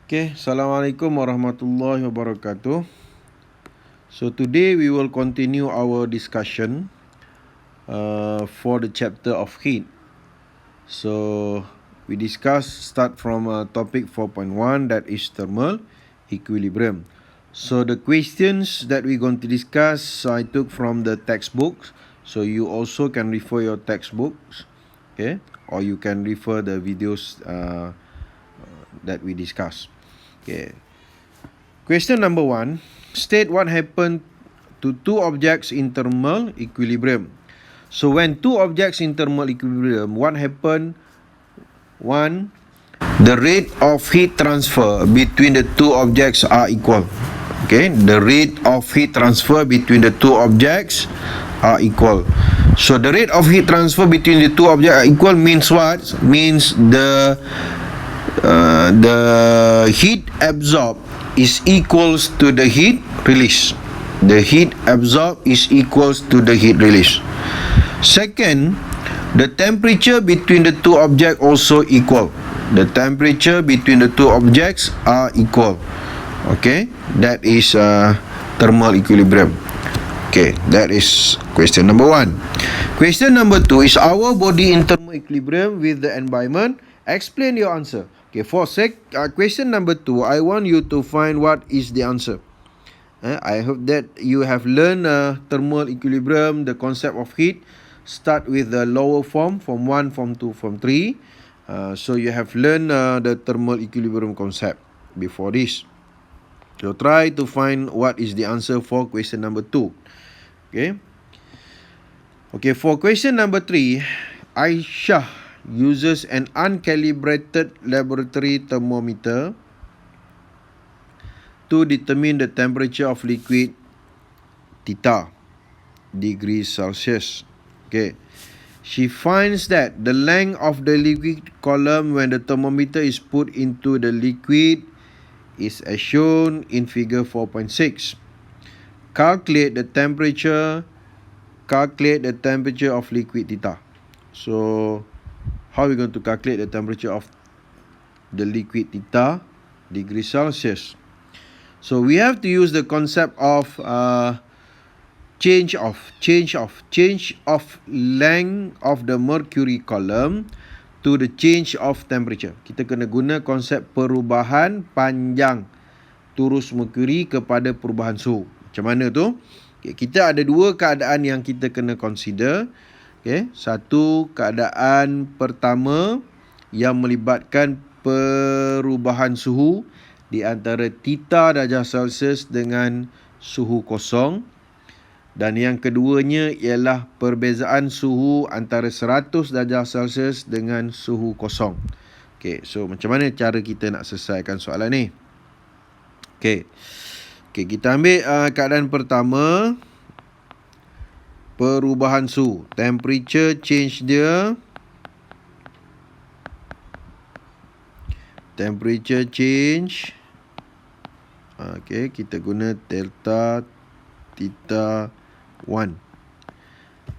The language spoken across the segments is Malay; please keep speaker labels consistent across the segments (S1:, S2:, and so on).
S1: Okay, Assalamualaikum warahmatullahi wabarakatuh. So today we will continue our discussion for the chapter of heat. So we start from topic 4.1, that is thermal equilibrium. So the questions that we're going to discuss I took from the textbooks. So you also can refer your textbooks, okay, or you can refer the videos that we discuss. Okay. Question number 1. State what happened to two objects in thermal equilibrium. So when two objects in thermal equilibrium, what happened? 1. The rate of heat transfer between the two objects are equal. Okay, the rate of heat transfer between the two objects are equal. So the rate of heat transfer between the two objects are equal means what? Means the heat absorbed is equals to the heat release. The heat absorbed is equals to the heat release. Second, the temperature between the two objects also equal. The temperature between the two objects are equal. Okay, that is thermal equilibrium. Okay, that is question number 1. Question number 2 is our body in thermal equilibrium with the environment. Explain your answer. Okay, for question number 2, I want you to find what is the answer. I hope that you have learned thermal equilibrium, the concept of heat. Start with the lower form 1, form 2, form 3. So you have learned the thermal equilibrium concept before this. So try to find what is the answer for question number 2. Okay, for question number 3, Aisyah uses an uncalibrated laboratory thermometer to determine the temperature of liquid theta degrees Celsius. Okay, she finds that the length of the liquid column when the thermometer is put into the liquid is as shown in figure 4.6. Calculate the temperature of liquid theta. So how are we going to calculate the temperature of the liquid theta degrees Celsius? So we have to use the concept of change of length of the mercury column to the change of temperature. Kita kena guna konsep perubahan panjang turus merkuri kepada perubahan suhu. Macam mana tu? Okay, kita ada dua keadaan yang kita kena consider. Okay, satu keadaan pertama yang melibatkan perubahan suhu di antara theta darjah Celsius dengan suhu kosong. Dan yang keduanya ialah perbezaan suhu antara 100 darjah Celsius dengan suhu kosong. Okay, so macam mana cara kita nak selesaikan soalan ni? Okay, kita ambil keadaan pertama, perubahan suhu, temperature change dia. Temperature change. Okay, kita guna delta theta 1,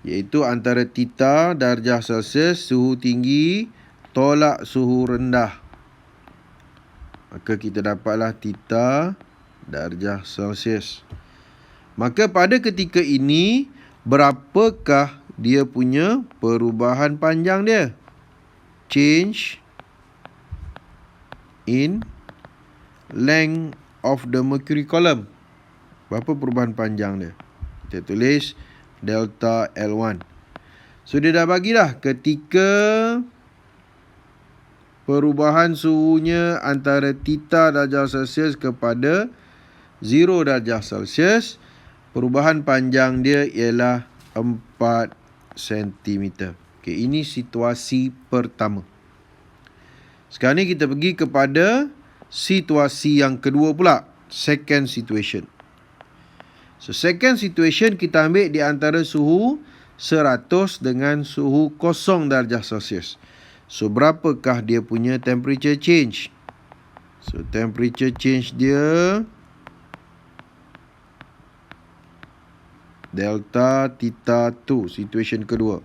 S1: iaitu antara theta darjah Celsius, suhu tinggi tolak suhu rendah. Maka kita dapatlah theta darjah Celsius. Maka pada ketika ini, berapakah dia punya perubahan panjang dia? Change in length of the mercury column. Berapa perubahan panjang dia? Kita tulis delta L1. So dia dah bagilah ketika perubahan suhunya antara theta darjah Celsius kepada 0 darjah Celsius, perubahan panjang dia ialah 4 cm. Okay, ini situasi pertama. Sekarang ni kita pergi kepada situasi yang kedua pula, second situation. So second situation kita ambil di antara suhu 100 dengan suhu 0 darjah Celsius. So berapakah dia punya temperature change? So temperature change dia delta theta 2, situation kedua.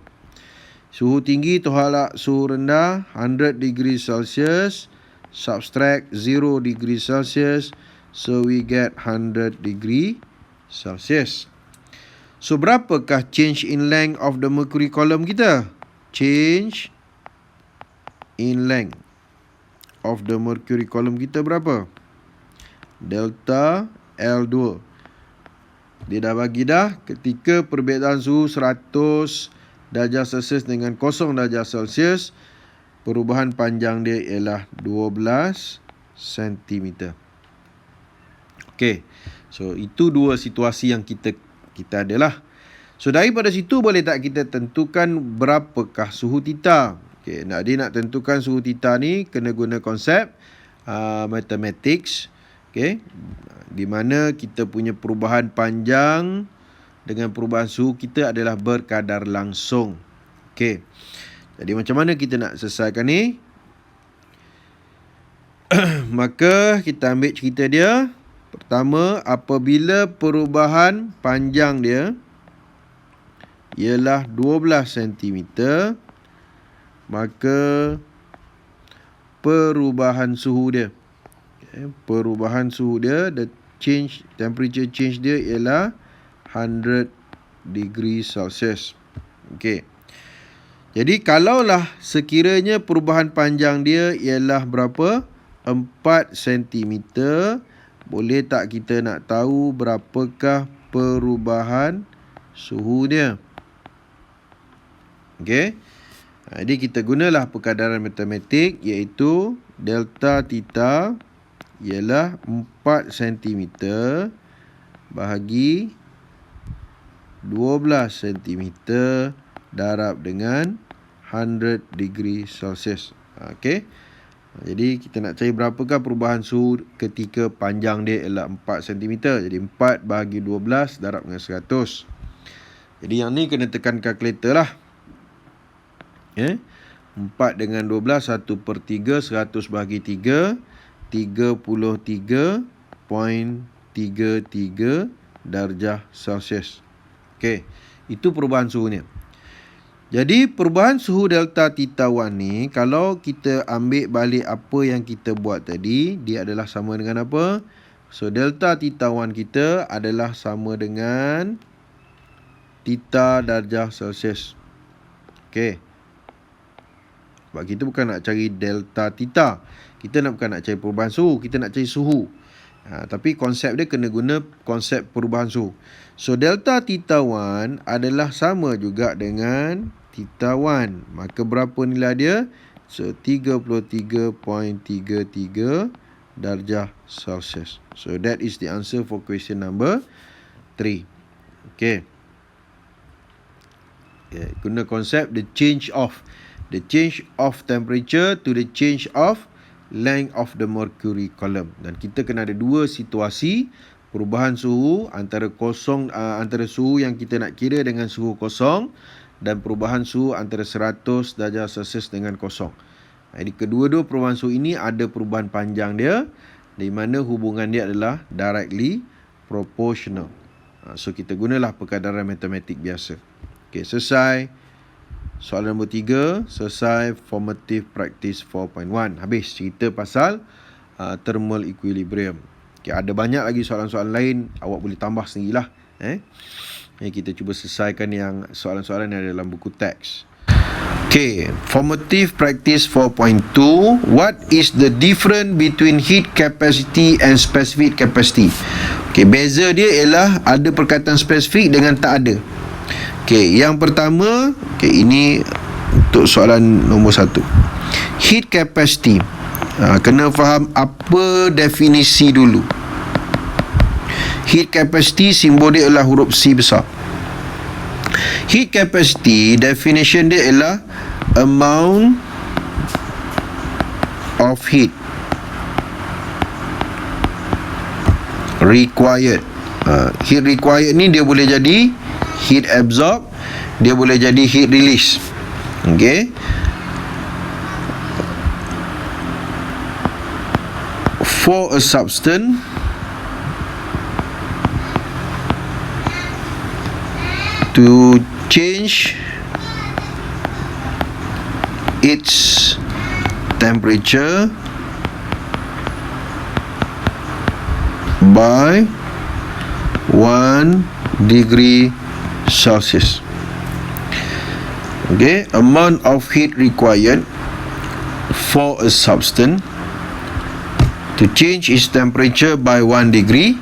S1: Suhu tinggi tolak suhu rendah 100 degree Celsius. subtract 0 degree Celsius, so we get 100 degree Celsius. So berapakah change in length of the mercury column kita? Change in length of the mercury column kita berapa? Delta L2. Dia dah bagi dah, ketika perbezaan suhu 100 darjah Celsius dengan 0 darjah Celsius, perubahan panjang dia ialah 12 cm. Okey. So itu dua situasi yang kita adalah. So daripada situ boleh tak kita tentukan berapakah suhu theta? Okey, dia nak tentukan suhu theta ni kena guna konsep mathematics. Okey, di mana kita punya perubahan panjang dengan perubahan suhu kita adalah berkadar langsung. Okey. Jadi macam mana kita nak selesaikan ni? Maka kita ambil cerita dia. Pertama, apabila perubahan panjang dia ialah 12 cm, maka perubahan suhu dia, the temperature change dia ialah 100 degree Celsius. Okey. Jadi kalaulah sekiranya perubahan panjang dia ialah berapa? 4 cm, boleh tak kita nak tahu berapakah perubahan suhu dia? Okey. Jadi kita gunalah perkadaran matematik, iaitu delta theta ialah 4 cm bahagi 12 cm darab dengan 100 degree Celsius. Okey. Jadi kita nak cari berapakah perubahan suhu ketika panjang dia ialah 4 cm. Jadi 4 bahagi 12 darab dengan 100. Jadi yang ni kena tekan kalkulator lah. 4 dengan 12, 1/3, 100 bahagi 3, 33.33 darjah Celsius. Okey, itu perubahan suhunya. Jadi perubahan suhu delta theta 1 ni, kalau kita ambil balik apa yang kita buat tadi, dia adalah sama dengan apa? So delta theta 1 kita adalah sama dengan theta darjah Celsius. Okey. Sebab kita bukan nak cari delta theta, kita bukan nak cari perubahan suhu, kita nak cari suhu. Tapi konsep dia kena guna konsep perubahan suhu. So delta theta 1 adalah sama juga dengan theta 1. Maka berapa nilai dia? So 33.33 darjah Celsius. So that is the answer for question number 3. Okay. Guna konsep the change of temperature to the change of length of the mercury column. Dan kita kena ada dua situasi perubahan suhu antara suhu yang kita nak kira dengan suhu kosong, dan perubahan suhu antara 100 darjah Celsius dengan kosong. Jadi kedua-dua perubahan suhu ini ada perubahan panjang dia, di mana hubungan dia adalah directly proportional. So kita gunalah perkadaran matematik biasa. Okey, selesai soalan nombor 3, selesai formative practice 4.1. Habis cerita pasal thermal equilibrium. Okay, ada banyak lagi soalan-soalan lain, awak boleh tambah sendirilah. Kita cuba selesaikan yang soalan-soalan yang ada dalam buku teks. Okay, formative practice 4.2. What is the difference between heat capacity and specific capacity? Okay, beza dia ialah ada perkataan spesifik dengan tak ada. Okay, yang pertama, ini untuk soalan nombor 1. Heat capacity. Kena faham apa definisi dulu. Heat capacity simbol dia ialah huruf C besar. Heat capacity definition dia ialah amount of heat required. Heat required ni dia boleh jadi heat absorb, dia boleh jadi heat release. Okay. For a substance to change its temperature by 1 degree Celsius. Okay, amount of heat required for a substance to change its temperature by 1 degree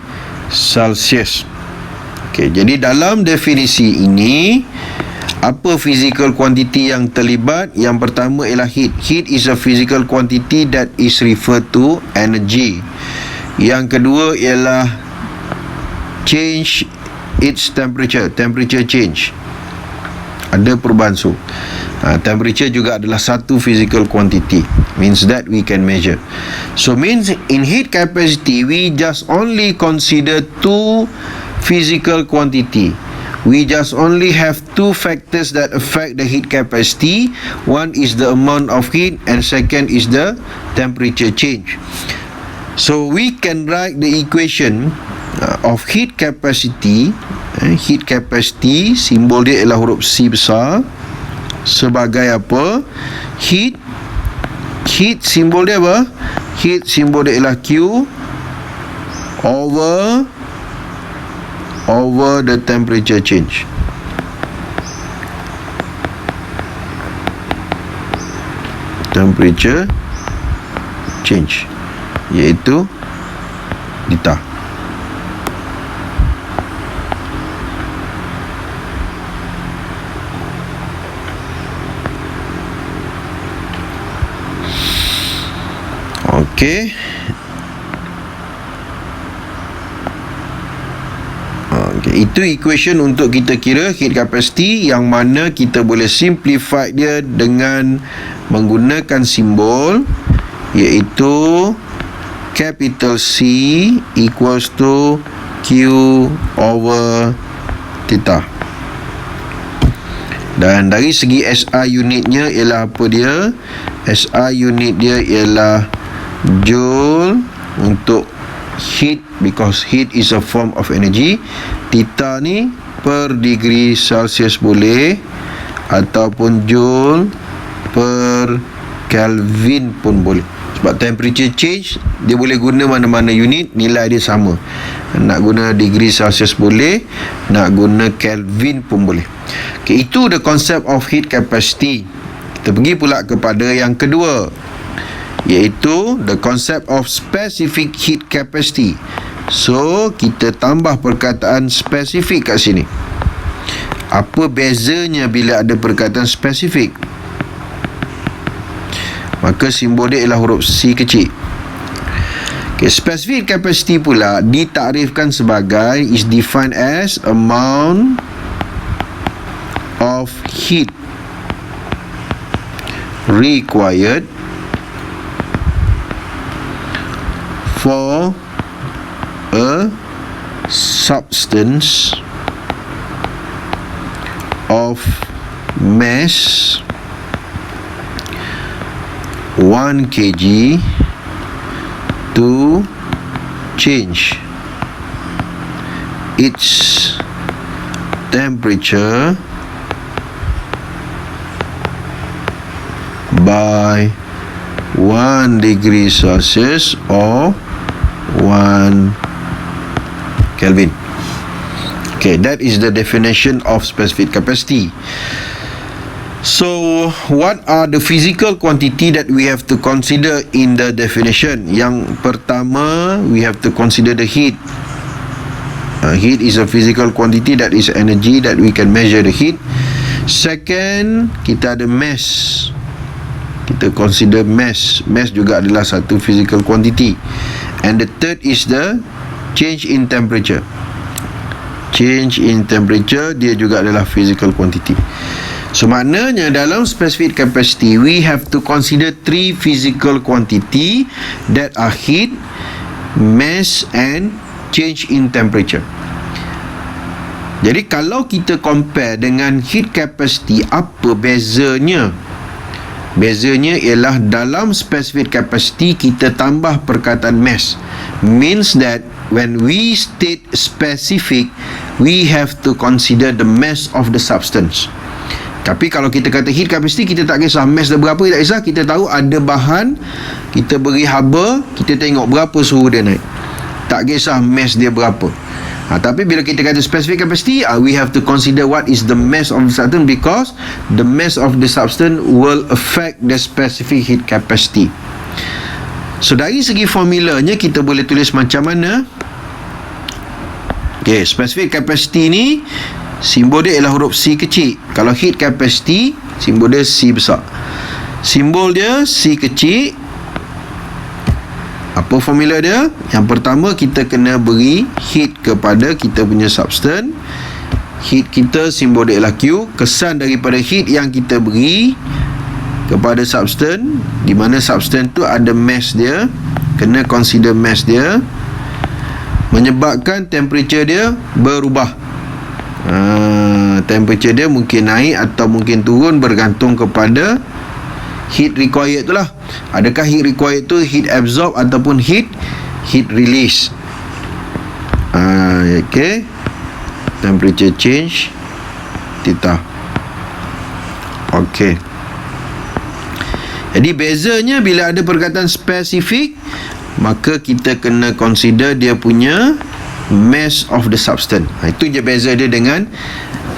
S1: Celsius. Okay, jadi dalam definisi ini, apa physical quantity yang terlibat? Yang pertama ialah heat. Heat is a physical quantity that is referred to energy. Yang kedua ialah change its temperature. Temperature change, ada perubahan suhu. Temperature juga adalah satu physical quantity, means that we can measure. So means in heat capacity we just only consider two physical quantity. We just only have two factors that affect the heat capacity. One is the amount of heat and second is the temperature change. So we can write the equation of heat capacity. Heat capacity, simbol dia ialah huruf C besar, sebagai apa? Heat simbol dia apa? Heat simbol dia ialah Q over the temperature change. Temperature change, iaitu theta. Okey. Itu equation untuk kita kira heat capacity, yang mana kita boleh simplify dia dengan menggunakan simbol, iaitu capital C equals to Q over theta. Dan dari segi SI unitnya ialah apa dia? SI unit dia ialah joule untuk heat, because heat is a form of energy. Theta ni per degree Celsius boleh, ataupun joule per Kelvin pun boleh. Sebab temperature change dia boleh guna mana-mana unit, nilai dia sama. Nak guna degree Celsius boleh, nak guna Kelvin pun boleh. Okay, itu the concept of heat capacity. Kita pergi pula kepada yang kedua, iaitu the concept of specific heat capacity. So kita tambah perkataan spesifik kat sini. Apa bezanya bila ada perkataan spesifik? Maka simbol dia ialah huruf C kecil. Okay, specific capacity pula ditakrifkan sebagai, is defined as amount of heat required for a substance of mass 1 kg to change its temperature by 1 degree Celsius or 1 Kelvin. Okay, that is the definition of specific capacity. So, what are the physical quantity that we have to consider in the definition? Yang pertama, we have to consider the heat. Heat is a physical quantity, that is energy that we can measure the heat. Second, kita ada mass. Kita consider mass. Mass juga adalah satu physical quantity. And the third is the change in temperature. Change in temperature, dia juga adalah physical quantity. So maknanya dalam specific capacity, we have to consider three physical quantity that are heat, mass and change in temperature. Jadi kalau kita compare dengan heat capacity, apa bezanya? Bezanya ialah dalam specific capacity kita tambah perkataan mass. Means that when we state specific, we have to consider the mass of the substance. Tapi kalau kita kata heat capacity, kita tak kisah mass dah berapa, tak kisah. Kita tahu ada bahan, kita beri haba, kita tengok berapa suhu dia naik. Tak kisah mass dia berapa. Tapi bila kita kata specific capacity, we have to consider what is the mass of the substance, because the mass of the substance will affect the specific heat capacity. So dari segi formulanya kita boleh tulis macam mana? Okay, specific capacity ni simbol dia ialah huruf C kecil. Kalau heat capacity, simbol dia C besar. Simbol dia C kecil. Apa formula dia? Yang pertama, kita kena beri heat kepada kita punya substance. Heat kita simbol dia ialah Q. Kesan daripada heat yang kita beri kepada substance, di mana substance tu ada mass dia, kena consider mass dia, menyebabkan temperature dia berubah. Temperature dia mungkin naik atau mungkin turun bergantung kepada heat required tu lah. Adakah heat required tu heat absorb ataupun heat release. Okay, temperature change theta. Okay, jadi bezanya bila ada perkataan spesifik, maka kita kena consider dia punya mass of the substance. Itu je beza dia dengan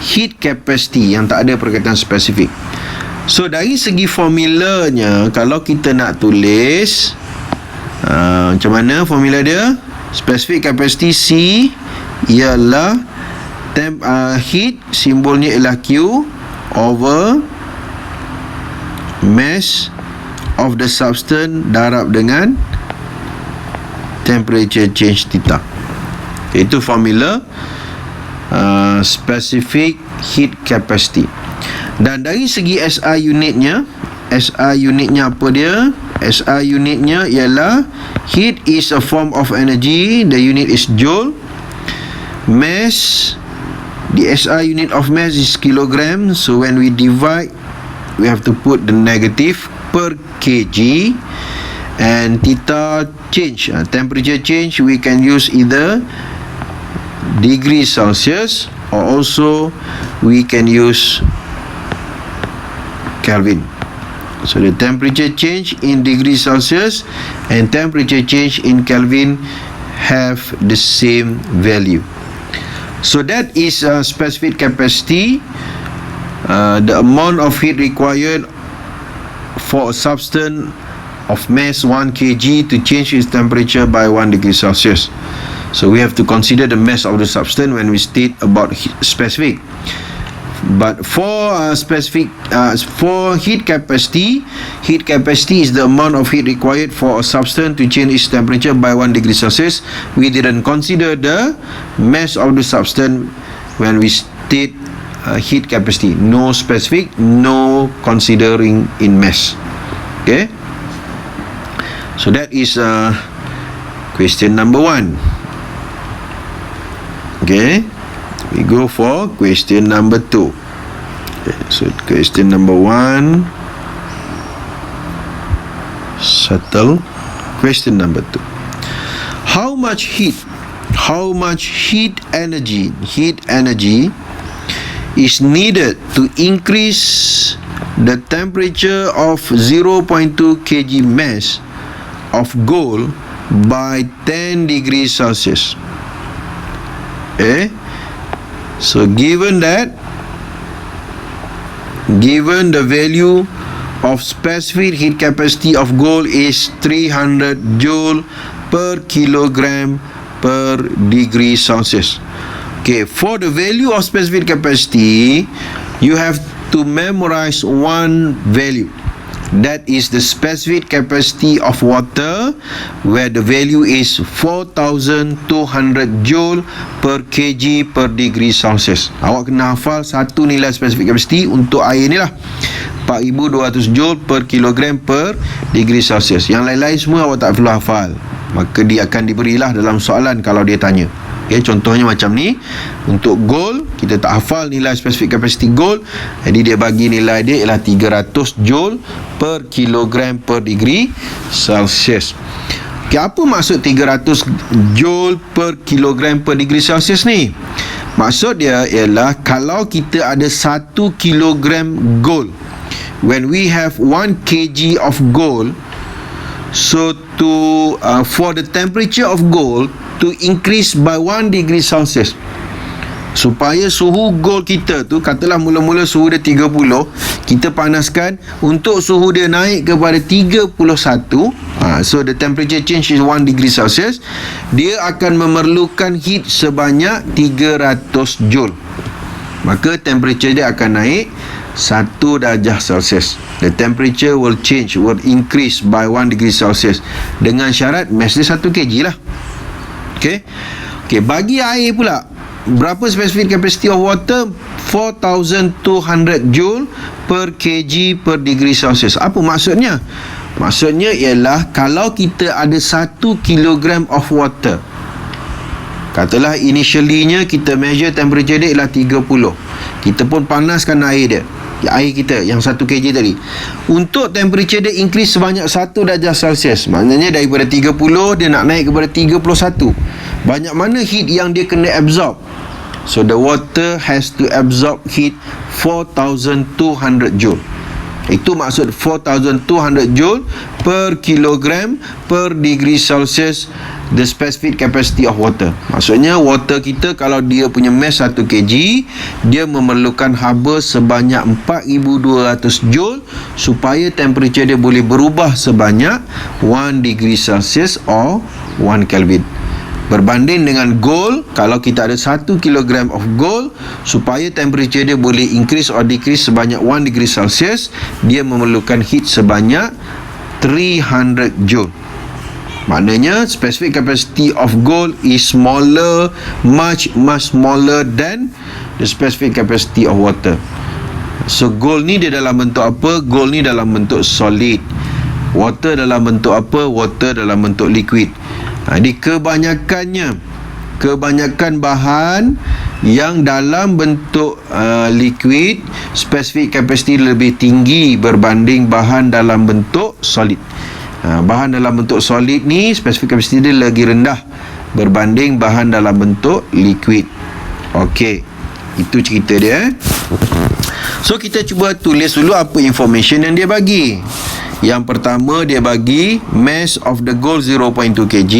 S1: heat capacity yang tak ada perkataan spesifik. So dari segi formulanya, kalau kita nak tulis macam mana formula dia? Specific capacity C ialah heat, simbolnya ialah Q, over mass of the substance darab dengan temperature change theta. Itu formula specific heat capacity. Dan dari segi SI unitnya apa dia? SI unitnya ialah heat is a form of energy, the unit is joule. Mass, the SI unit of mass is kilogram, so when we divide, we have to put the negative per kg. And theta change, temperature change, we can use either degree Celsius or also we can use Kelvin. So the temperature change in degree Celsius and temperature change in Kelvin have the same value. So that is a specific capacity, the amount of heat required for a substance of mass 1 kg to change its temperature by 1 degree Celsius. So we have to consider the mass of the substance when we state about specific. But for for heat capacity is the amount of heat required for a substance to change its temperature by 1 degree Celsius. We didn't consider the mass of the substance when we state heat capacity. No specific, no considering in mass. Okay, so that is question number 1. Okay, we go for question number 2. Okay, so question number 1 settle. Question number 2. How much heat energy is needed to increase the temperature of 0.2 kg mass of gold by 10 degrees Celsius? So given the value of specific heat capacity of gold is 300 joule per kilogram per degree Celsius. Okay, for the value of specific capacity, you have to memorize one value. That is the specific capacity of water, where the value is 4,200 joule per kg per degree Celsius. Awak kena hafal satu nilai specific capacity untuk air ni lah, 4,200 joule per kilogram per degree Celsius. Yang lain-lain semua awak tak perlu hafal, maka dia akan diberilah dalam soalan kalau dia tanya. Okay, contohnya macam ni. Untuk gold, kita tak hafal nilai specific capacity gold, jadi dia bagi nilai dia ialah 300 joule per kilogram per degree Celsius. Okay, apa maksud 300 joule per kilogram per degree Celsius ni? Maksud dia ialah kalau kita ada 1 kilogram gold, when we have 1 kg of gold, so for the temperature of gold, to increase by 1 degree Celsius. Supaya suhu gold kita tu, katalah mula-mula suhu dia 30, kita panaskan untuk suhu dia naik kepada 31. So the temperature change is 1 degree Celsius. Dia akan memerlukan heat sebanyak 300 joule. Maka temperature dia akan naik 1 darjah Celsius. The temperature will change, will increase by 1 degree Celsius. Dengan syarat mass dia 1 kg lah. Okay, bagi air pula, berapa specific capacity of water? 4,200 joule per kg per degree Celsius. Apa maksudnya? Maksudnya ialah kalau kita ada 1 kilogram of water, katalah initially-nya kita measure temperature dia ialah 30. Kita pun panaskan air kita yang 1 kg tadi. Untuk temperature dia increase sebanyak 1 darjah Celsius, maknanya daripada 30 dia nak naik kepada 31. Banyak mana heat yang dia kena absorb? So the water has to absorb heat 4,200 joule. Itu maksud 4,200 joule per kilogram per degree Celsius, the specific capacity of water. Maksudnya water kita kalau dia punya mass 1 kg, dia memerlukan haba sebanyak 4,200 joule supaya temperature dia boleh berubah sebanyak 1 degree Celsius or 1 Kelvin. Berbanding dengan gold, kalau kita ada 1 kg of gold, supaya temperature dia boleh increase or decrease sebanyak 1 degree Celsius, dia memerlukan heat sebanyak 300 joule. Maknanya specific capacity of gold is smaller, much smaller than the specific capacity of water. So gold ni dia dalam bentuk apa? Gold ni dalam bentuk solid. Water dalam bentuk apa? Water dalam bentuk liquid. Jadi kebanyakan bahan yang dalam bentuk liquid, specific capacity lebih tinggi berbanding bahan dalam bentuk solid. Bahan dalam bentuk solid ni specific capacity dia lagi rendah berbanding bahan dalam bentuk liquid. Okey, itu cerita dia. So kita cuba tulis dulu apa information yang dia bagi. Yang pertama, dia bagi mass of the gold 0.2 kg.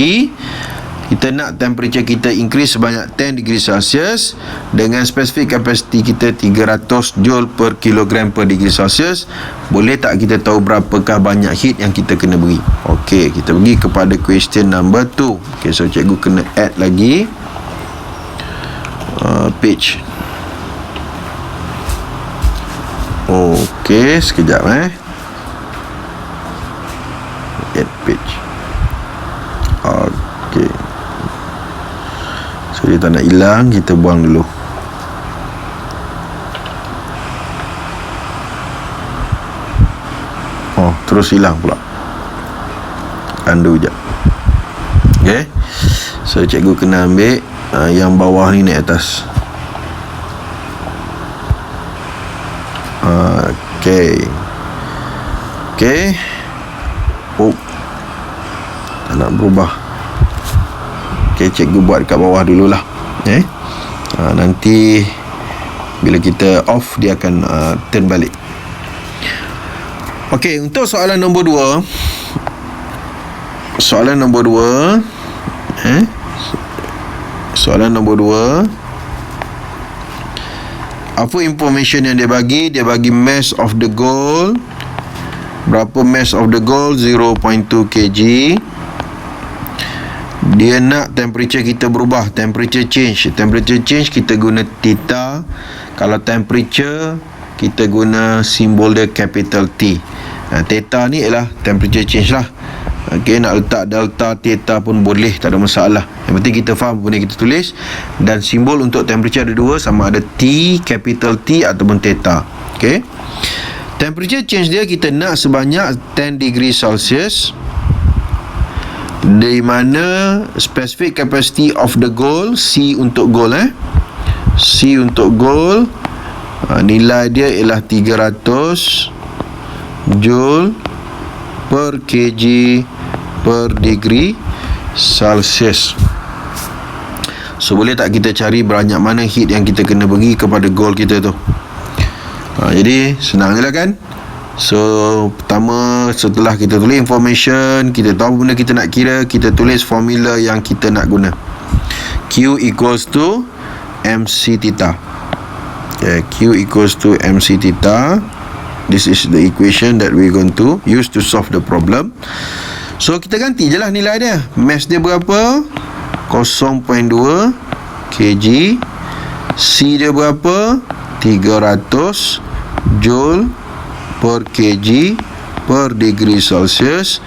S1: Kita nak temperature kita increase sebanyak 10 degree Celsius dengan specific capacity kita 300 joule per kilogram per degree Celsius. Boleh tak kita tahu berapakah banyak heat yang kita kena beri? Okey, kita pergi kepada question number 2. Okey, so cikgu kena add lagi page. Okey, sekejap add page. Okey, so dia tak nak hilang, kita buang dulu. Terus hilang pula. Undo sekejap. Okey, so cikgu kena ambil yang bawah ni naik atas. Okey. Tak nak berubah. Okey, cikgu buat dekat bawah dululah. Nanti bila kita off, dia akan turn balik. Okey, untuk soalan nombor 2. Soalan nombor 2. Soalan nombor 2. Apa information yang dia bagi? Dia bagi mass of the gold. Berapa mass of the gold? 0.2 kg. Dia nak temperature kita berubah, temperature change. Temperature change kita guna theta. Kalau temperature, kita guna simbol dia capital T. Theta ni ialah temperature change lah. Okey, nak letak delta, theta pun boleh, tak ada masalah. Yang penting kita faham benda kita tulis. Dan simbol untuk temperature ada dua, sama ada T, capital T ataupun theta. Okey, temperature change dia kita nak sebanyak 10 degree Celsius, di mana specific capacity of the gold, C untuk gold C untuk gold, nilai dia ialah 300 joule per kg per degree Celsius. So boleh tak kita cari banyak mana heat yang kita kena bagi kepada gold kita tu? Jadi senang je lah kan. So pertama, setelah kita tulis information, kita tahu benda kita nak kira, kita tulis formula yang kita nak guna. Q equals to MC theta. Okay, Q equals to MC theta. This is the equation that we're going to use to solve the problem. So kita ganti je lah nilai dia. Mass dia berapa? 0.2 kg. C dia berapa? 300 joule per kg per degree Celsius.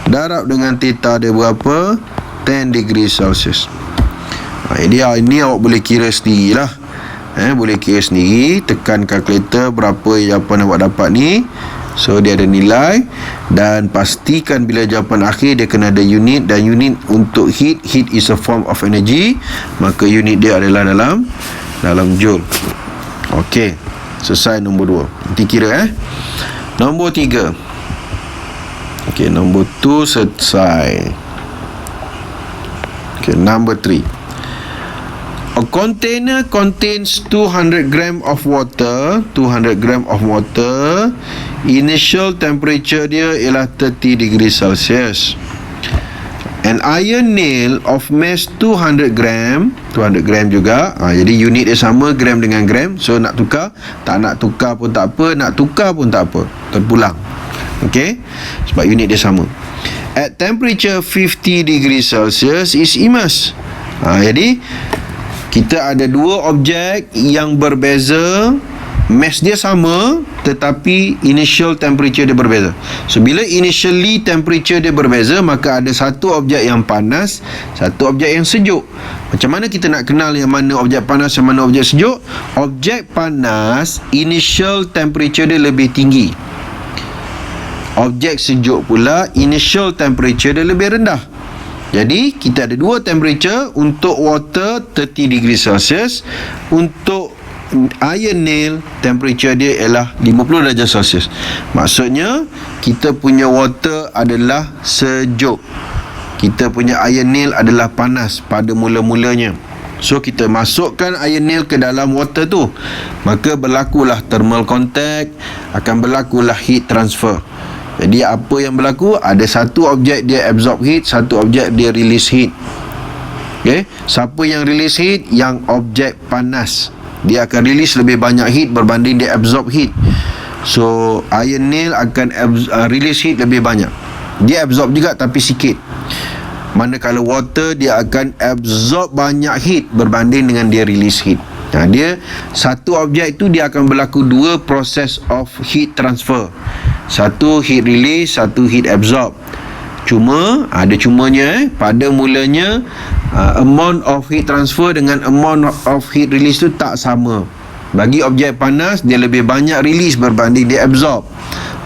S1: Darab dengan theta dia berapa? 10 degree Celsius. Ini awak boleh kira sendiri lah. Boleh kira sendiri. Tekan kalkulator berapa jawapan awak dapat ni. So dia ada nilai. Dan pastikan bila jawapan akhir dia kena ada unit. Dan unit untuk heat, heat is a form of energy, maka unit dia adalah dalam joule. Okey, selesai nombor 2. Nanti kira Nombor 3. Okey, nombor 2 selesai. Okey, number 3. A container contains 200 gram of water. 200 gram of water. Initial temperature dia ialah 30 degree Celsius. An iron nail of mass 200 gram. 200 gram juga. Jadi unit dia sama, gram dengan gram. So nak tukar, tak nak tukar pun tak apa, nak tukar pun tak apa, terpulang. Okey, sebab unit dia sama. At temperature 50 degree Celsius is immersed. Jadi kita ada dua objek yang berbeza, mass dia sama tetapi initial temperature dia berbeza. So bila initially temperature dia berbeza, maka ada satu objek yang panas, satu objek yang sejuk. Macam mana kita nak kenal yang mana objek panas, yang mana objek sejuk? Objek panas initial temperature dia lebih tinggi. Objek sejuk pula initial temperature dia lebih rendah. Jadi kita ada dua temperature. Untuk water 30 degree Celsius, untuk iron nail temperature dia ialah 50 darjah Celsius. Maksudnya kita punya water adalah sejuk, kita punya iron nail adalah panas pada mula-mulanya. So kita masukkan iron nail ke dalam water tu, maka berlakulah thermal contact, akan berlakulah heat transfer. Jadi apa yang berlaku? Ada satu objek dia absorb heat, satu objek dia release heat. Okay? Siapa yang release heat? Yang objek panas. Dia akan release lebih banyak heat berbanding dia absorb heat. So iron nail akan release heat lebih banyak. Dia absorb juga tapi sikit. Manakala water dia akan absorb banyak heat berbanding dengan dia release heat. Dia satu objek tu dia akan berlaku dua proses of heat transfer. Satu heat release, satu heat absorb. Cuma ada cumanya pada mulanya amount of heat transfer dengan amount of heat release tu tak sama. Bagi objek panas dia lebih banyak release berbanding dia absorb.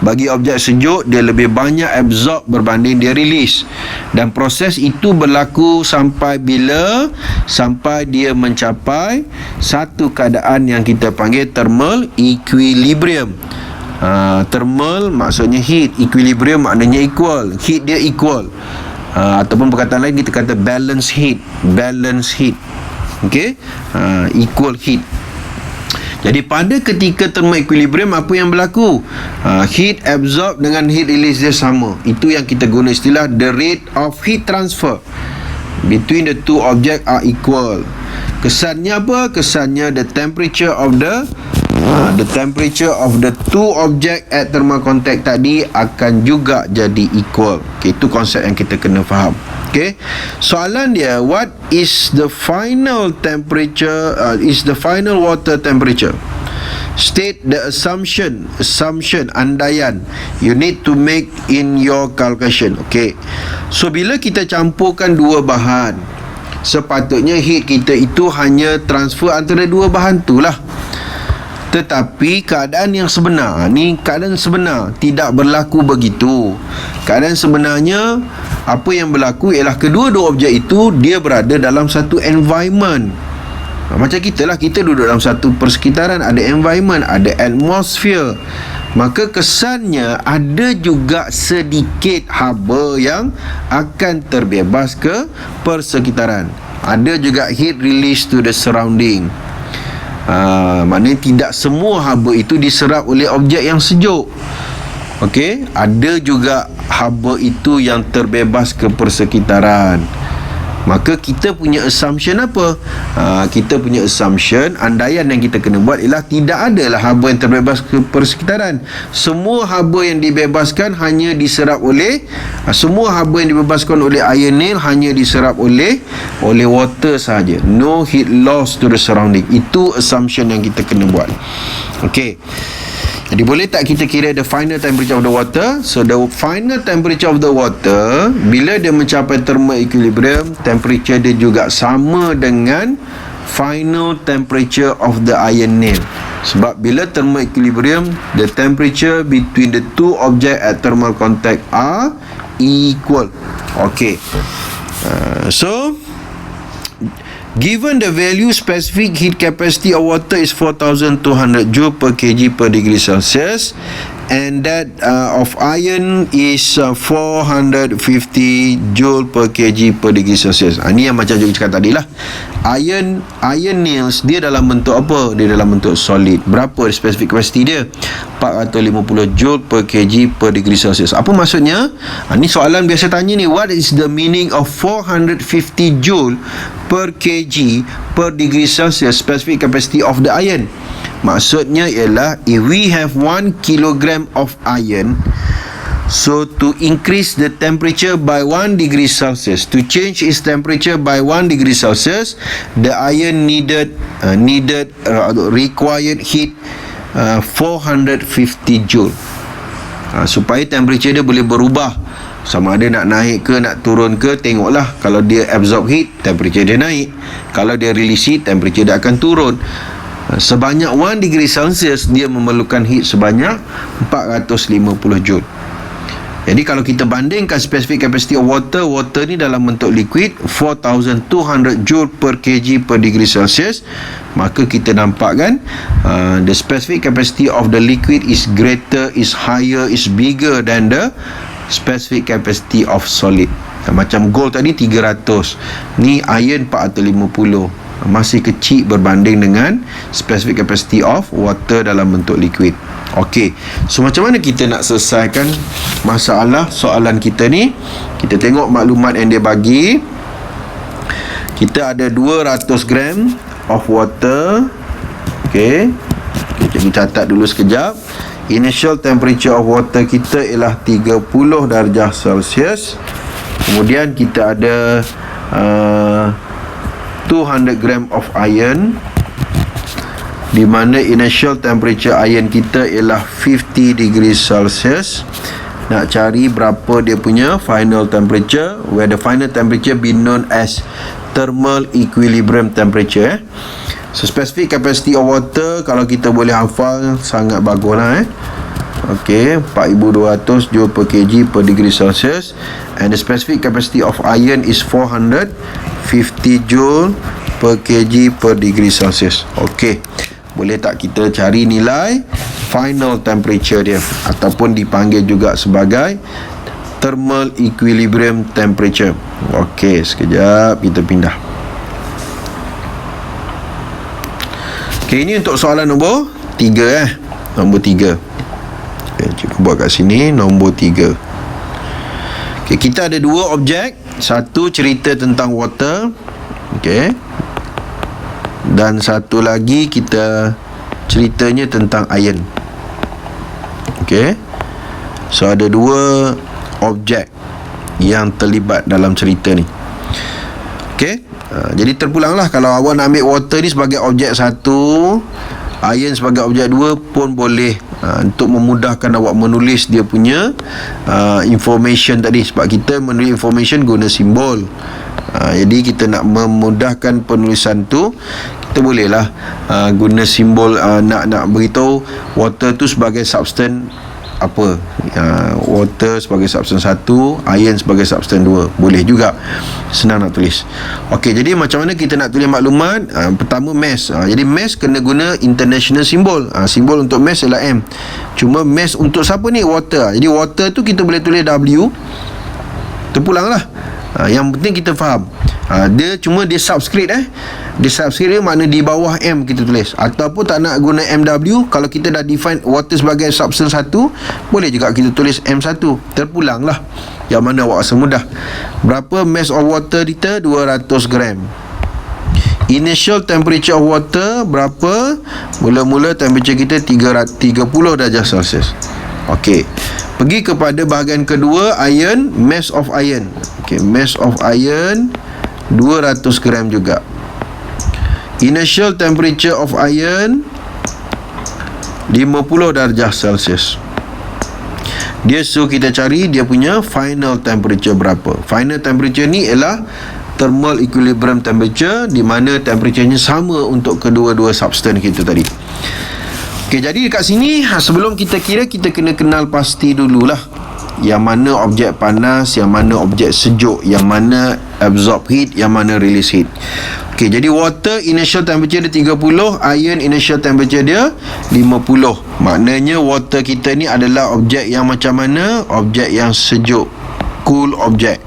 S1: Bagi objek sejuk dia lebih banyak absorb berbanding dia release. Dan proses itu berlaku sampai bila? Sampai dia mencapai satu keadaan yang kita panggil thermal equilibrium. Thermal maksudnya heat, equilibrium maknanya equal, heat dia equal. Ataupun perkataan lain kita kata balance heat. Okey, equal heat. Jadi pada ketika thermal equilibrium apa yang berlaku? Heat absorb dengan heat release dia sama. Itu yang kita guna istilah the rate of heat transfer between the two object are equal. Kesannya apa? Kesannya the temperature of the two object at thermal contact tadi akan juga jadi equal. Okay, itu konsep yang kita kena faham. Okay, soalan dia, what is the final temperature, is the final water temperature? State the assumption, andaian you need to make in your calculation. Okay, so bila kita campurkan dua bahan, sepatutnya heat kita itu hanya transfer antara dua bahan tu lah. Tetapi keadaan yang sebenar ni, keadaan sebenar tidak berlaku begitu. Keadaan sebenarnya apa yang berlaku ialah kedua-dua objek itu dia berada dalam satu environment. Macam kita lah, kita duduk dalam satu persekitaran, ada environment, ada atmosphere. Maka kesannya ada juga sedikit haba yang akan terbebas ke persekitaran. Ada juga heat release to the surrounding. Maknanya tidak semua haba itu diserap oleh objek yang sejuk. Okey, ada juga haba itu yang terbebas ke persekitaran. Maka kita punya assumption apa? Kita punya assumption, andaian yang kita kena buat ialah tidak adalah haba yang terbebas ke persekitaran. Semua haba yang dibebaskan hanya diserap oleh semua haba yang dibebaskan oleh iron nail hanya diserap oleh water sahaja. No heat loss to the surrounding. Itu assumption yang kita kena buat. Okey. Jadi boleh tak kita kira the final temperature of the water? So the final temperature of the water, bila dia mencapai thermal equilibrium, temperature dia juga sama dengan final temperature of the iron nail. Sebab bila thermal equilibrium, the temperature between the two object at thermal contact are equal. Okay. So given the value specific heat capacity of water is 4200 joule per kg per degree Celsius, and that of iron is 450 joule per kg per degree Celsius. Ni yang macam Jogi cakap tadi lah. Iron nails dia dalam bentuk apa? Dia dalam bentuk solid. Berapa specific capacity dia? 450 joule per kg per degree Celsius. Apa maksudnya? Ni soalan biasa tanya ni. What is the meaning of 450 joule per kg per degree Celsius specific capacity of the iron? Maksudnya ialah if we have 1 kilogram of iron, so to increase the temperature by 1 degree Celsius, to change its temperature by 1 degree Celsius, the iron required heat 450 joule. Supaya temperature dia boleh berubah, sama ada nak naik ke nak turun ke, tengoklah. Kalau dia absorb heat, temperature dia naik. Kalau dia release heat, temperature dia akan turun. Sebanyak 1 degree Celsius dia memerlukan heat sebanyak 450 joule. Jadi kalau kita bandingkan specific capacity of water ni dalam bentuk liquid 4200 joule per kg per degree Celsius, maka kita nampak kan, the specific capacity of the liquid is greater, is higher, is bigger than the specific capacity of solid. Macam gold tadi 300, ni iron 450, masih kecil berbanding dengan specific capacity of water dalam bentuk liquid. Okey, so macam mana kita nak selesaikan masalah soalan kita ni? Kita tengok maklumat yang dia bagi. Kita ada 200 gram of water. Okey, kita catat dulu sekejap. Initial temperature of water kita ialah 30 darjah Celsius. Kemudian kita ada 200 gram of iron, di mana initial temperature iron kita ialah 50 degree Celsius. Nak cari berapa dia punya final temperature, where the final temperature be known as thermal equilibrium temperature. So specific capacity of water, kalau kita boleh hafal sangat baguslah. Okey, 4200 joule per kg per degree Celsius, and the specific capacity of iron is 450 joule per kg per degree Celsius. Okey, boleh tak kita cari nilai final temperature dia, ataupun dipanggil juga sebagai thermal equilibrium temperature. Okey, sekejap kita pindah. Okey, ini untuk soalan nombor 3 nombor 3. Cikgu buat kat sini nombor 3. Okay, kita ada 2 objek. Satu cerita tentang water, okay, dan satu lagi kita ceritanya tentang iron. Okay, so ada 2 objek yang terlibat dalam cerita ni. Okay, jadi terpulanglah. Kalau awak nak ambil water ni sebagai objek 1, iron sebagai objek 2 pun boleh, untuk memudahkan awak menulis dia punya information tadi. Sebab kita menulis information guna simbol, jadi kita nak memudahkan penulisan tu, kita bolehlah guna simbol, nak beritahu water tu sebagai substance apa, water sebagai substance 1, iron sebagai substance 2, boleh juga, senang nak tulis. Okey, jadi macam mana kita nak tulis maklumat? Pertama mass. Jadi mass kena guna international symbol. Simbol untuk mass ialah M. Cuma mass untuk siapa ni? Water. Jadi water tu kita boleh tulis W. Terpulanglah. Yang penting kita faham Dia cuma dia subscript dia subscript dia makna di bawah M kita tulis. Ataupun tak nak guna MW, kalau kita dah define water sebagai substance 1, boleh juga kita tulis M1. Terpulang lah yang mana awak rasa mudah. Berapa mass of water kita? 200 gram. Initial temperature of water berapa? Mula-mula temperature kita 30 darjah Celsius. Okey. Pergi kepada bahagian kedua, iron, mass of iron. Okey, mass of iron 200 gram juga. Initial temperature of iron 50 darjah Celsius. Dia suruh kita cari dia punya final temperature berapa. Final temperature ni ialah thermal equilibrium temperature, di mana temperaturenya sama untuk kedua-dua substance kita tadi. Okey, jadi dekat sini sebelum kita kira, kita kena kenal pasti dululah yang mana objek panas, yang mana objek sejuk, yang mana absorb heat, yang mana release heat. Okey, jadi water initial temperature dia 30, iron initial temperature dia 50. Maknanya water kita ni adalah objek yang macam mana? Objek yang sejuk, cool objek.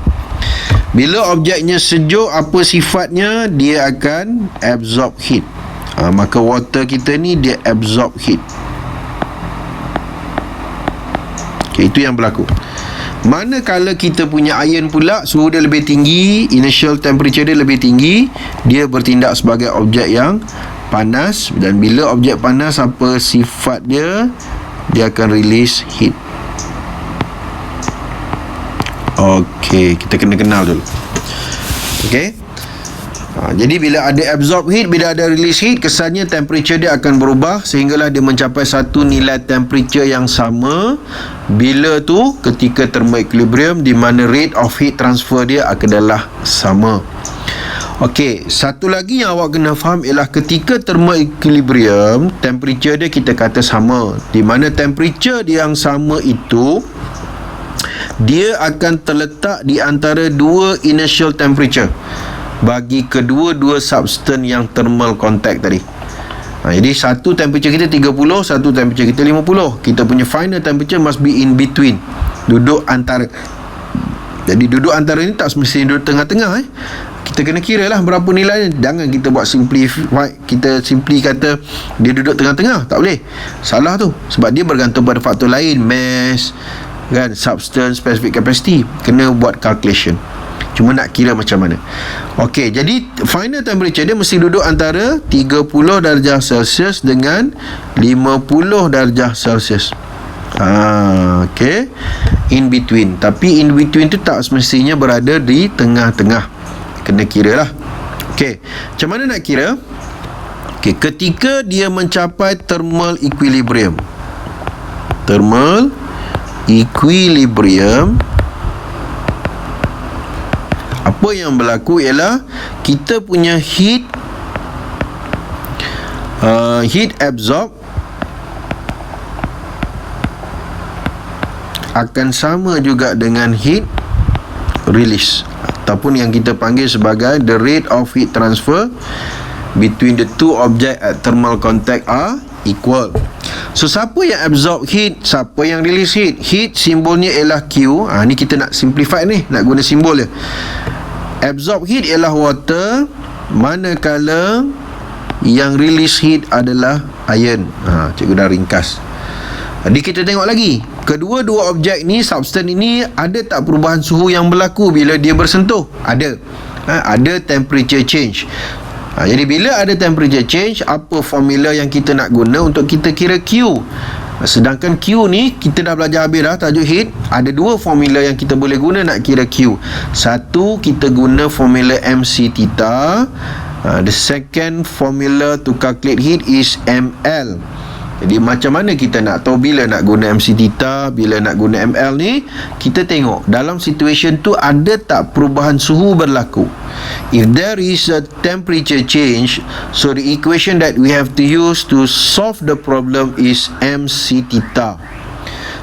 S1: Bila objeknya sejuk, apa sifatnya? Dia akan absorb heat. Maka water kita ni dia absorb heat. Okay, itu yang berlaku. Manakala kita punya iron pula, suhu dia lebih tinggi, initial temperature dia lebih tinggi, dia bertindak sebagai objek yang panas. Dan bila objek panas, apa sifat dia? Dia akan release heat. Okey, kita kena kenal dulu. Okey. Jadi bila ada absorb heat, bila ada release heat, kesannya temperature dia akan berubah sehinggalah dia mencapai satu nilai temperature yang sama. Bila tu ketika thermal equilibrium, di mana rate of heat transfer dia adalah sama. Okey, satu lagi yang awak kena faham ialah ketika thermal equilibrium, temperature dia kita kata sama. Di mana temperature dia yang sama itu, dia akan terletak di antara dua initial temperature bagi kedua-dua substance yang thermal contact tadi. Jadi satu temperature kita 30, satu temperature kita 50. Kita punya final temperature must be in between, duduk antara. Jadi duduk antara ni tak semestinya duduk tengah-tengah. Kita kena kira lah berapa nilai. Jangan kita buat simplify, kita simply kata dia duduk tengah-tengah. Tak boleh, salah tu. Sebab dia bergantung pada faktor lain, mass kan, substance, specific capacity. Kena buat calculation. Cuma nak kira macam mana. Okey, jadi final temperature dia mesti duduk antara 30 darjah Celsius dengan 50 darjah Celsius. Okey, in between. Tapi in between tu tak semestinya berada di tengah-tengah. Kena kira lah. Okey, macam mana nak kira? Okey, ketika dia mencapai thermal equilibrium, thermal equilibrium, apa yang berlaku ialah kita punya heat absorb akan sama juga dengan heat release, ataupun yang kita panggil sebagai the rate of heat transfer between the two object at thermal contact are equal. So siapa yang absorb heat, siapa yang release heat? Heat simbolnya ialah Q. Ni kita nak simplify ni, nak guna simbol dia. Absorb heat ialah water, manakala yang release heat adalah iron. Cikgu dah ringkas. Jadi kita tengok lagi, kedua-dua objek ni, substance ini, ada tak perubahan suhu yang berlaku bila dia bersentuh? Ada. Ada temperature change. Jadi bila ada temperature change, apa formula yang kita nak guna untuk kita kira Q? Sedangkan Q ni kita dah belajar habis dah, tajuk heat. Ada dua formula yang kita boleh guna nak kira Q. Satu, kita guna formula MC theta. The second formula to calculate heat is ML. Jadi macam mana kita nak tahu bila nak guna MC theta, bila nak guna ML ni? Kita tengok dalam situation tu ada tak perubahan suhu berlaku. If there is a temperature change, so the equation that we have to use to solve the problem is MC theta.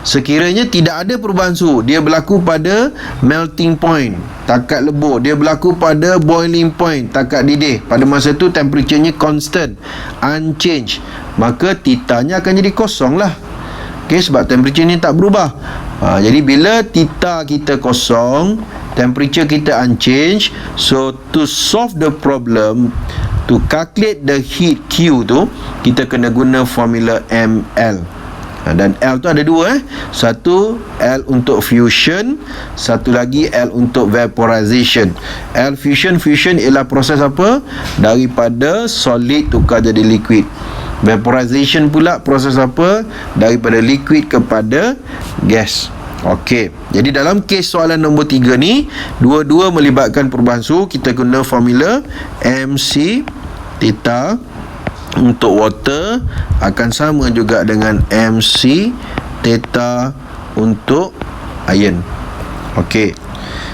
S1: Sekiranya tidak ada perubahan suhu, dia berlaku pada melting point, takat lebur, dia berlaku pada boiling point, takat didih. Pada masa tu temperaturenya constant, unchanged, maka theta-nya akan jadi kosong lah. Sebab temperature ni tak berubah. Jadi bila theta kita kosong, temperature kita unchanged. So to solve the problem, to calculate the heat Q tu, kita kena guna formula ml. Dan L tu ada dua Satu L untuk fusion, satu lagi L untuk vaporization. L fusion ialah proses apa? Daripada solid tukar jadi liquid. Vaporization pula proses apa? Daripada liquid kepada gas. Okey, jadi dalam kes soalan nombor 3 ni, dua-dua melibatkan perubahan suhu. Kita guna formula MC theta untuk water akan sama juga dengan MC theta untuk iron. Okey,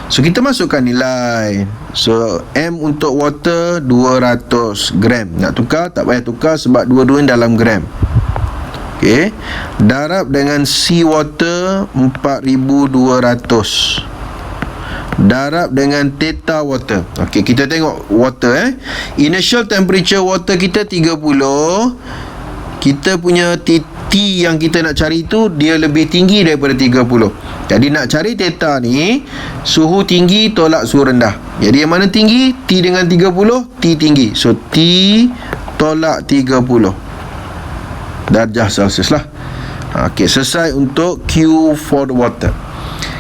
S1: so kita masukkan nilai. So M untuk water 200 gram. Nak tukar tak payah tukar sebab dua-duanya dalam gram. Okey, darab dengan C water 4200 darab dengan theta water. Okey, kita tengok water initial temperature water kita 30. Kita punya T yang kita nak cari tu dia lebih tinggi daripada 30. Jadi nak cari theta ni, suhu tinggi tolak suhu rendah. Jadi yang mana tinggi? T dengan 30, T tinggi. So T tolak 30 darjah Celsius lah. Okey, selesai untuk Q for the water.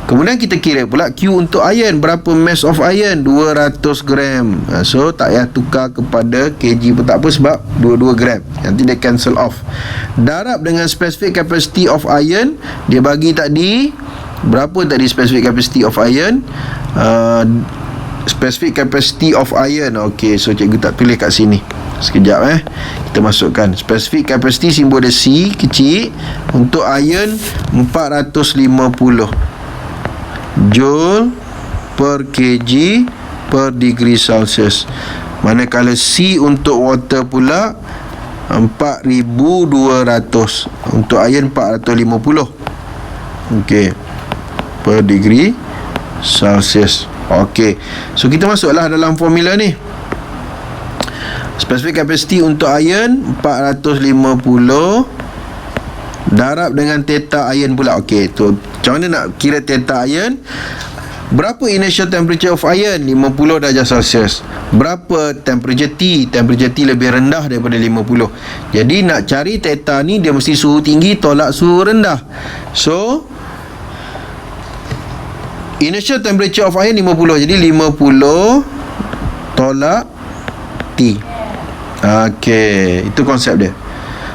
S1: Kemudian kita kira pula Q untuk iron. Berapa mass of iron? 200 gram. So tak payah tukar kepada kg pun tak apa sebab 22 gram. Nanti dia cancel off. Darab dengan specific capacity of iron. Dia bagi tadi berapa tadi specific capacity of iron? Specific capacity of iron. Okey, so cikgu tak tulis kat sini. Sekejap kita masukkan specific capacity, simbol dia C kecil. Untuk iron 450 Joule per kg per degree Celsius. Manakala C untuk water pula 4200. Untuk iron 450. Okey, per degree Celsius. Okey, so kita masuklah dalam formula ni. Specific capacity untuk iron 450 darab dengan theta iron pula. Okey, tu macam mana nak kira theta iron? Berapa initial temperature of iron? 50 darjah Celsius. Berapa temperature T? Temperature T lebih rendah daripada 50. Jadi nak cari theta ni, dia mesti suhu tinggi tolak suhu rendah. So initial temperature of iron 50. Jadi 50 tolak T. Okey, itu konsep dia.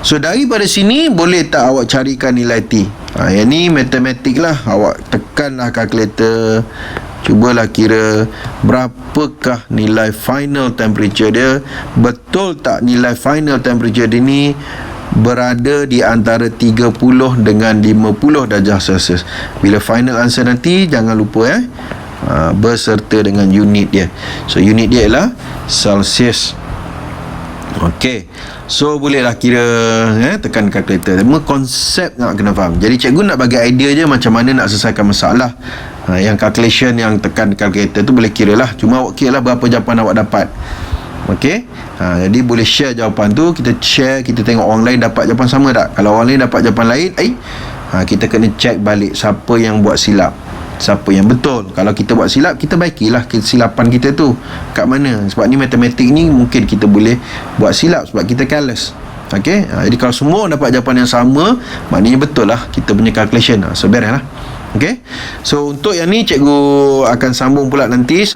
S1: So daripada sini boleh tak awak carikan nilai T? Yang ni matematik lah. Awak tekanlah kalkulator, cubalah kira berapakah nilai final temperature dia. Betul tak nilai final temperature dia ni berada di antara 30 dengan 50 darjah Celsius? Bila final answer nanti, jangan lupa berserta dengan unit dia. So unit dia ialah Celsius. Okey, so bolehlah kira tekan kalkulator. Cuma konsep nak kena faham. Jadi cikgu nak bagi idea je macam mana nak selesaikan masalah. Yang calculation, yang tekan kalkulator tu boleh kira lah. Cuma awak kira lah berapa jawapan awak dapat. Okey, jadi boleh share jawapan tu. Kita share, kita tengok orang lain dapat jawapan sama tak. Kalau orang lain dapat jawapan lain, kita kena check balik siapa yang buat silap, siapa yang betul. Kalau kita buat silap, kita baikilah kesilapan kita tu kat mana. Sebab ni matematik ni mungkin kita boleh buat silap sebab kita careless. Okey, jadi kalau semua dapat jawapan yang sama, maknanya betul lah kita punya calculation. So beres lah. Okey, so untuk yang ni cikgu akan sambung pula nanti.